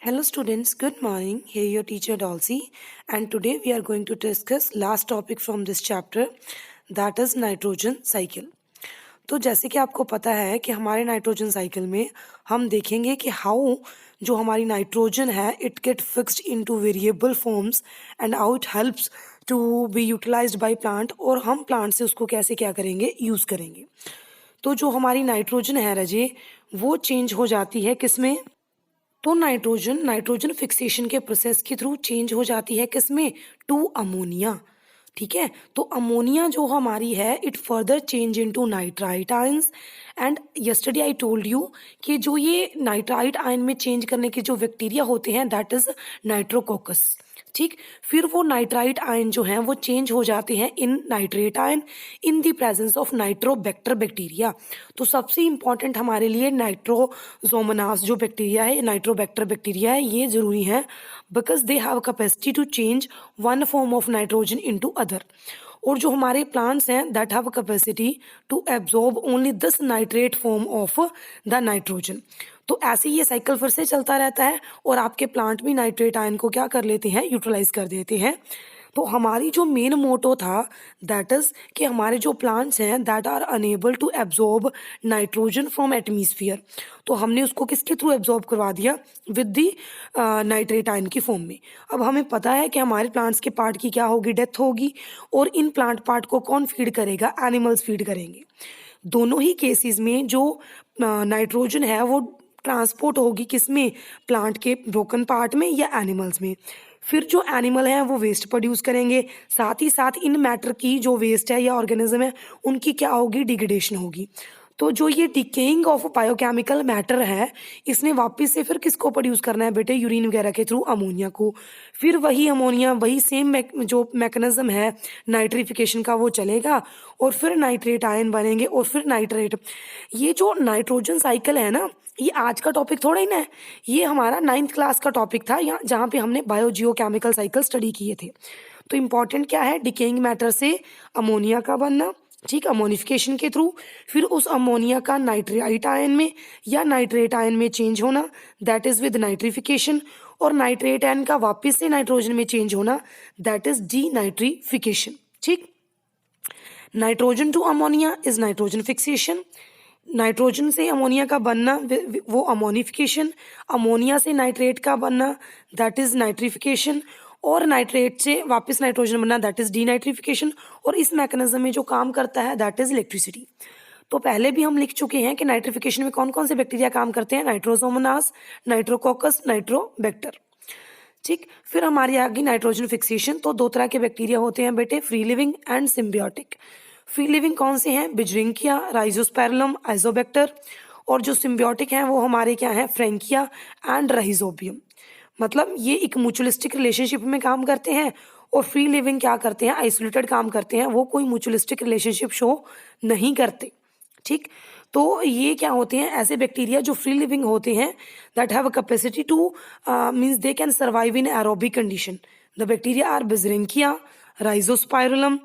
Hello students, good morning. Here your teacher Dalsy, and today we are going to discuss last topic from this chapter, that is nitrogen cycle. तो जैसे कि आपको पता है कि हमारे नाइट्रोजन साइकिल में हम देखेंगे कि हाउ जो हमारी नाइट्रोजन है it get fixed into variable forms and how it helps to be utilized by plant, और हम प्लांट से उसको कैसे क्या करेंगे, यूज़ करेंगे। तो जो हमारी नाइट्रोजन है रजे, वो चेंज हो जाती है किसमें? तो नाइट्रोजन नाइट्रोजन फिक्सेशन के प्रोसेस के थ्रू चेंज हो जाती है किसमें? To ammonia. ठीक है, तो अमोनिया जो हमारी है it further change into nitrite ions. And yesterday I told you कि जो ये नाइट्राइट आयन में चेंज करने के जो बैक्टीरिया होते हैं दैट इज नाइट्रोकोकस। ठीक, फिर वो नाइट्राइट आयन जो हैं वो चेंज हो जाते हैं in nitrate ion in the presence of nitrobacter bacteria. तो सबसे इंपॉर्टेंट हमारे लिए नाइट्रोजोमोनास जो बैक्टीरिया है, नाइट्रोबैक्टर बैक्टीरिया है, ये जरूरी है because they have capacity to change one form of nitrogen into other. और जो हमारे प्लांट्स हैं that have capacity to absorb only this nitrate form of the nitrogen. तो ऐसे ही ये साइकिल फिर से चलता रहता है और आपके प्लांट भी नाइट्रेट आयन को क्या कर लेते हैं, यूटिलाइज कर देते हैं। तो हमारी जो मेन मोटो था दैट इज कि हमारे जो प्लांट्स हैं that are unable to absorb nitrogen from atmosphere, तो हमने उसको किसके थ्रू एब्जॉर्ब करवा दिया? विद दी नाइट्रेट आयन की फॉर्म में। अब हमें पता है कि हमारे प्लांट्स के पार्ट की क्या होगी, डेथ होगी, और इन प्लांट पार्ट को कौन फीड करेगा? एनिमल्स फीड करेंगे। दोनों ही केसेस में जो नाइट्रोजन है वो ट्रांसपोर्ट होगी किसमें? प्लांट के ब्रोकन पार्ट में या एनिमल्स में। फिर जो एनिमल हैं वो वेस्ट प्रोड्यूस करेंगे, साथ ही साथ इन मैटर की जो वेस्ट है या ऑर्गेनिज्म है उनकी क्या होगी? डिग्रेडेशन होगी। तो जो ये डिकेइंग ऑफ बायोकेमिकल मैटर है इसने वापस से फिर किसको प्रोड्यूस करना है बेटे? यूरिन वगैरह के थ्रू अमोनिया को। फिर वही अमोनिया वही सेम जो मैकेनिज्म है नाइट्रिफिकेशन का वो चलेगा और फिर नाइट्रेट आयन बनेंगे और फिर नाइट्रेट। ये जो नाइट्रोजन साइकिल है ना, ये आज का टॉपिक थोड़ा ही ना है, ये हमारा 9th क्लास का टॉपिक था यहाँ जहाँ पे हमने बायोजियोकेमिकल साइकिल स्टडी किए थे। तो इम्पॉर्टेंट क्या है? डिकेइंग मैटर से अमोनिया का बनना, ठीक, अमोनिफिकेशन के थ्रू, फिर उस अमोनिया का नाइट्राइट आयन में या नाइट्रेट आयन में चेंज होना दैट इज विद नाइट्रिफिकेशन, और नाइट्रेट आयन का वापस से नाइट्रोजन में चेंज होना दैट इज डी नाइट्रिफिकेशन। ठीक, nitrogen to ammonia is nitrogen fixation, nitrogen से अमोनिया का बनना वो अमोनिफिकेशन, अमोनिया से नाइट्रेट का बनना दैट इज नाइट्रिफिकेशन, और नाइट्रेट से वापस नाइट्रोजन बनना दैट इज डीनाइट्रिफिकेशन। और इस मैकेनिज्म में जो काम करता है दैट इज इलेक्ट्रिसिटी। तो पहले भी हम लिख चुके हैं कि नाइट्रिफिकेशन में कौन कौन से बैक्टीरिया काम करते हैं? Nitrosomonas, Nitrococcus, Nitrobacter. ठीक, फिर हमारी आ गई नाइट्रोजन फिक्सेशन। तो दो तरह के बैक्टीरिया होते हैं बेटे, free living and symbiotic. Free living कौन से हैं? बिजरिंकिया, राइजोस्पेरलम, आइजोबैक्टर। और जो सिम्बियोटिक हैं वो हमारे क्या हैं? Frankia and rhizobium. मतलब ये एक म्यूचुअलिस्टिक रिलेशनशिप में काम करते हैं, और फ्री लिविंग क्या करते हैं? आइसोलेटेड काम करते हैं, वो कोई म्यूचुअलिस्टिक रिलेशनशिप शो नहीं करते। ठीक, तो ये क्या होते हैं? ऐसे बैक्टीरिया जो फ्री लिविंग होते हैं that have a capacity to means they can survive in aerobic condition. The bacteria are Beijerinckia, Rhizospirillum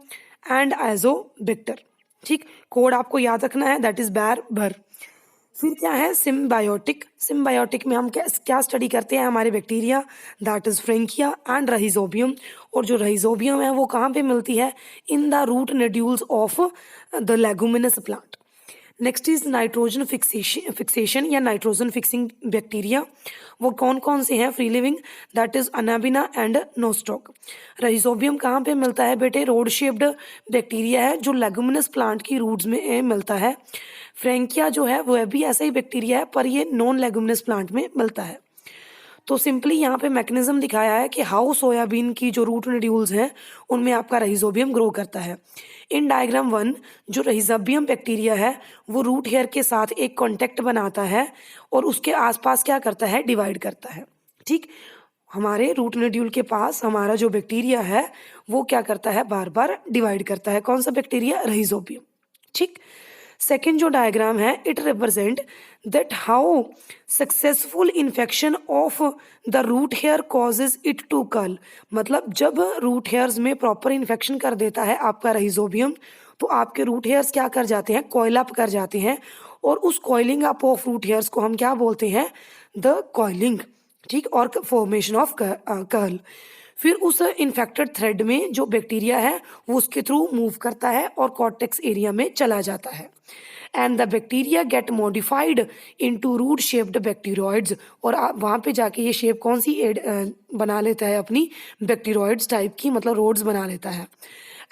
and Azotobacter. ठीक, कोड आपको याद रखना है दैट इज बैर भर। फिर क्या है? सिम्बायोटिक। सिम्बायोटिक में हम क्या क्या स्टडी करते हैं? हमारे bacteria that is Frankia and Rhizobium. और जो रहिजोबियम है वो कहाँ पे मिलती है? In the root nodules of the leguminous plant. Next is nitrogen fixation या नाइट्रोजन फिक्सिंग बैक्टीरिया। वो कौन कौन से हैं? Free living that is Anabaena and Nostoc. Rhizobium कहाँ पे मिलता है बेटे? रोड शेप्ड बैक्टीरिया है जो लेगुमिनस प्लांट की रूट्स में मिलता है। फ्रैंकिया जो है वह भी ऐसा ही बैक्टीरिया है पर ये नॉन लेगुमिनस प्लांट में मिलता है। तो सिंपली यहाँ पे मैकेनिज्म दिखाया है कि हाउ सोयाबीन की जो रूट नोड्यूल्स हैं उनमें आपका रहिजोबियम ग्रो करता है। इन डायग्राम 1 जो रहिजोबियम बैक्टीरिया है वो रूट हेयर के साथ एक कॉन्टेक्ट बनाता है और उसके आसपास क्या करता है? डिवाइड करता है। ठीक, हमारे रूट नोड्यूल के पास हमारा जो बैक्टीरिया है वो क्या करता है? बार बार डिवाइड करता है। कौन सा बैक्टीरिया? रहिजोबियम। ठीक, सेकेंड जो डायग्राम है it represent that how successful infection of the root hair causes it to curl. मतलब जब रूट हेयर्स में प्रॉपर इन्फेक्शन कर देता है आपका रहिजोबियम तो आपके रूट हेयर्स क्या कर जाते हैं? कॉइल अप कर जाते हैं, और उस coiling up of root hairs को हम क्या बोलते हैं? The coiling. ठीक, और फॉर्मेशन ऑफ कर्ल। फिर उस इन्फेक्टेड थ्रेड में जो बैक्टीरिया है वो उसके थ्रू मूव करता है और कॉर्टेक्स एरिया में चला जाता है, and the bacteria get modified into rod shaped bacteroids. और वहाँ पे जाके ये शेप कौन सी बना लेता है अपनी, बैक्टीरियोइड्स टाइप की, मतलब रोड्स बना लेता है,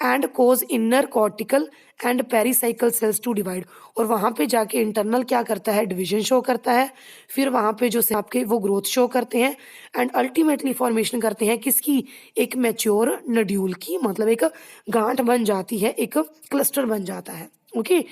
and cause inner cortical and pericycle cells to divide. और वहाँ पे जाके इंटरनल क्या करता है, डिवीजन शो करता है। फिर वहाँ पे जो आपके वो ग्रोथ शो करते हैं एंड अल्टीमेटली फॉर्मेशन करते हैं किसकी, एक मैच्योर नड्यूल की, मतलब एक गांठ बन जाती है, एक क्लस्टर बन जाता है। ओके,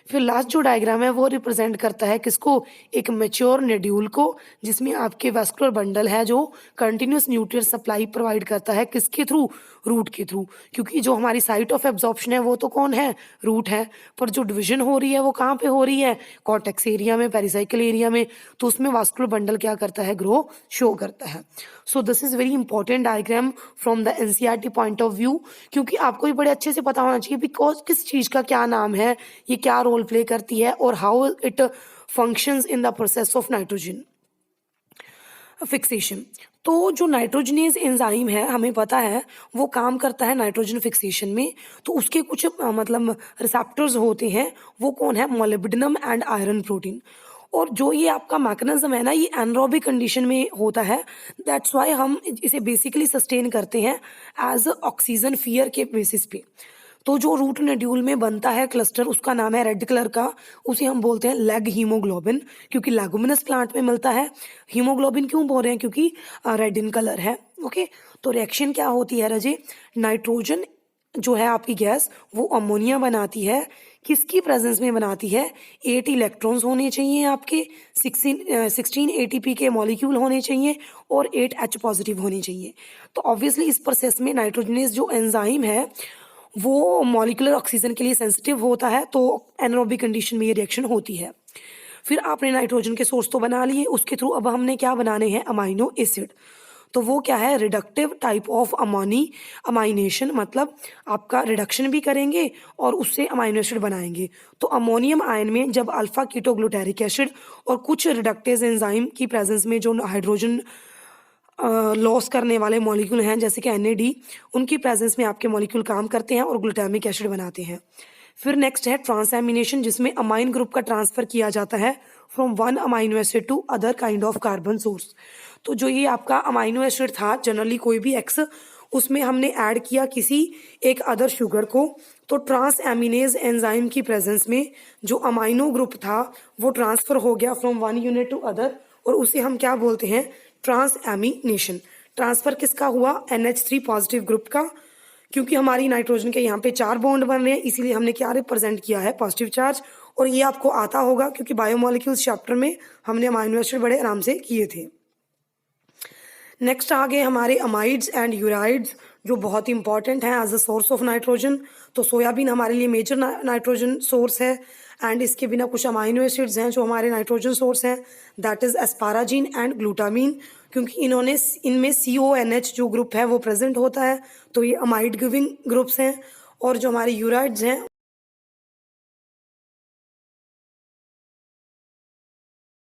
फिर लास्ट जो डायग्राम है वो रिप्रेजेंट करता है किसको, एक मैच्योर नड्यूल को, जिसमें आपके वेस्कुलर बंडल है जो कंटिन्यूस न्यूट्रिएंट सप्लाई प्रोवाइड करता है, किसके थ्रू, रूट के थ्रू। क्योंकि जो हमारी साइट ऑफ एब्जॉर्प्शन है वो तो कौन है, रूट है, पर जो डिवीजन हो रही है वो कहाँ पे हो रही है, कॉर्टेक्स एरिया में, पेरिसाइकल एरिया में। तो उसमें वास्कुलर बंडल क्या करता है, ग्रो शो करता है। So this is very important diagram from the NCERT point of view, क्योंकि आपको भी बड़े अच्छे से पता होना चाहिए बिकॉज किस चीज़ का क्या नाम है, ये क्या रोल प्ले करती है, और how it functions in the process of nitrogen fixation. तो जो नाइट्रोजनेज एंजाइम है हमें पता है वो काम करता है नाइट्रोजन फिक्सेशन में। तो उसके कुछ मतलब रिसेप्टर्स होते हैं, वो कौन है, मोलिब्डेनम एंड आयरन प्रोटीन। और जो ये आपका मैकेनिज्म है ना, ये एनरोबिक कंडीशन में होता है, दैट्स वाई हम इसे बेसिकली सस्टेन करते हैं एज ऑक्सीजन फियर के बेसिस पे। तो जो रूट नड्यूल में बनता है क्लस्टर, उसका नाम है रेड कलर का, उसे हम बोलते हैं लेग हीमोग्लोबिन, क्योंकि लेगुमिनस प्लांट में मिलता है। हीमोग्लोबिन क्यों बोल रहे हैं, क्योंकि रेड इन कलर है। ओके, तो रिएक्शन क्या होती है रजे, नाइट्रोजन जो है आपकी गैस वो अमोनिया बनाती है, किसकी प्रेजेंस में बनाती है, 8 इलेक्ट्रॉन्स होने चाहिए आपके, 16 एटीपी के मॉलिक्यूल होने चाहिए और 8 H पॉजिटिव होने चाहिए। तो ऑब्वियसली इस प्रोसेस में नाइट्रोजनेस जो एंजाइम है वो मॉलिक्यूलर ऑक्सीजन के लिए सेंसिटिव होता है, तो एनारोबिक कंडीशन में ये रिएक्शन होती है। फिर आपने नाइट्रोजन के सोर्स तो बना लिए, उसके थ्रू अब हमने क्या बनाने हैं, अमाइनो एसिड। तो वो क्या है, रिडक्टिव टाइप ऑफ अमाइनेशन, मतलब आपका रिडक्शन भी करेंगे और उससे अमाइनो एसिड बनाएंगे। तो अमोनियम आयन में जब अल्फा कीटोग्लूटारिक एसिड और कुछ रिडक्टेज एंजाइम की प्रेजेंस में जो हाइड्रोजन लॉस करने वाले मॉलिक्यूल हैं जैसे कि NAD, उनकी प्रेजेंस में आपके मॉलिक्यूल काम करते हैं और ग्लूटामिक एसिड बनाते हैं। फिर नेक्स्ट है ट्रांसएमिनेशन, जिसमें अमाइन ग्रुप का ट्रांसफर किया जाता है from one amino acid to other kind of carbon source. तो जो ये आपका अमाइनो एसिड था, जनरली कोई भी एक्स, उसमें हमने ऐड किया किसी एक अदर शुगर को, तो ट्रांस एमिनेज एंजाइम की प्रेजेंस में जो अमाइनो ग्रुप था वो ट्रांसफर हो गया from one unit to other, और उसे हम क्या बोलते हैं, ट्रांस एमिनेशन। ट्रांसफर किसका हुआ, NH3 पॉजिटिव ग्रुप का, क्योंकि हमारी नाइट्रोजन के यहाँ पे 4 बॉन्ड बन रहे हैं, इसीलिए हमने क्या रिप्रेजेंट किया है, पॉजिटिव चार्ज। और ये आपको आता होगा क्योंकि बायोमोलिक्यूल्स चैप्टर में हमने अमाइनो एसिड बड़े आराम से किए थे। नेक्स्ट आ गए हमारे अमाइड्स एंड यूराइड्स, जो बहुत ही इंपॉर्टेंट हैं as a source of nitrogen. तो सोयाबीन हमारे लिए मेजर नाइट्रोजन सोर्स है, एंड इसके बिना कुछ अमाइनो एसिड्स हैं जो हमारे नाइट्रोजन सोर्स हैं, that is asparagine and glutamine, क्योंकि इनमें CONH जो ग्रुप है वो प्रेजेंट होता है, तो ये अमाइड गिविंग ग्रुप्स हैं। और जो हमारे यूराइड्स हैं